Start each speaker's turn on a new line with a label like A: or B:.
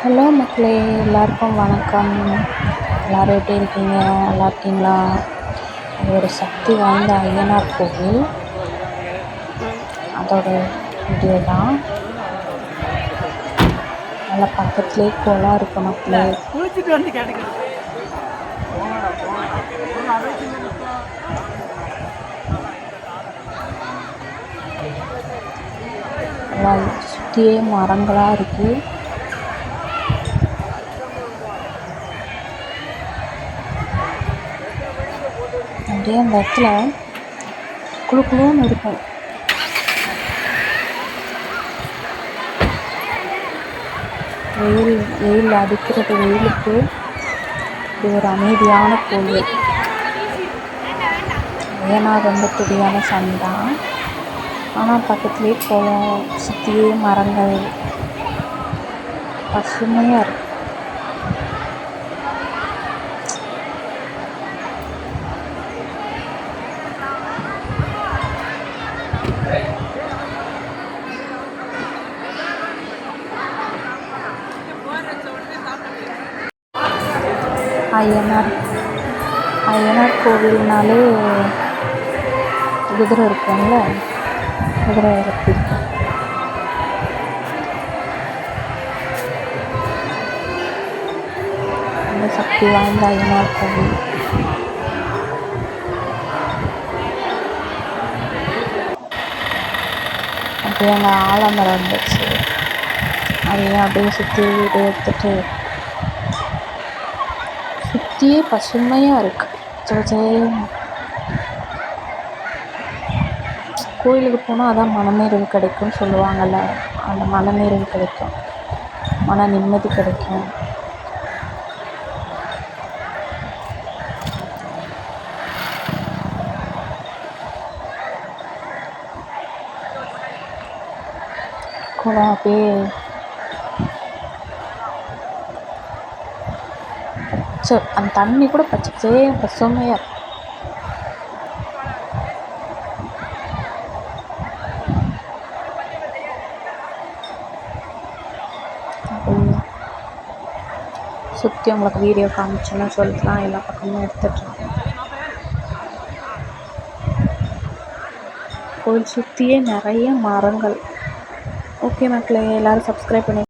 A: Hello மக்களே, எல்லாருக்கும் வணக்கம். எல்லோரும் எப்படி இருக்கீங்க? நல்லா இருக்கீங்களா? அது ஒரு சக்தி வாய்ந்த ஐயனார் கோவில், அதோட வீடியோ தான். நல்லா பக்கத்துலேயே குளம் இருக்குது மக்களே. நல்லா சுற்றியே மரங்களாக இருக்குது. அப்படியே அந்த இடத்துல குழு குழுன்னு இருக்கும். வெயில் அடிக்கிறது வெயிலுக்கு இது ஒரு அமைதியான கோவில். ஏன்னா ரொம்ப துடியான சாமி தான். ஆனால் பக்கத்துலேயே குளம், சுற்றியே மரங்கள், பசுமையாக இருக்கு. ஐயனார் கோவில்னாலே குதிரை இருக்கும்ல, குதிரை இறக்கி ரொம்ப சக்தி வாய்ந்த ஐயனார் கோவில். அப்படியே அங்கே ஆலமரம் இருந்துச்சு, அதையும் அப்படியே சுற்றி வீடு எடுத்துட்டு சுற்றியே பசுமையாக இருக்குது. கோயிலுக்கு போனால் அதான் மனநிறைவு கிடைக்கும்னு சொல்லுவாங்கள்ல, அந்த மனநிறைவு கிடைக்கும், மன நிம்மதி கிடைக்கும். குளம் அப்படியே அந்த தண்ணி கூட பச்சையே பசுமையாக இருக்கும். சுற்றி உங்களுக்கு வீடியோ காமிச்சுன்னு சொல்லிட்டுலாம் எல்லா பக்கமும் எடுத்துட்ருக்கேன். கோயில் சுற்றியே நிறைய மரங்கள். ஓகே மக்களே, எல்லோரும் சப்ஸ்கிரைப் பண்ணி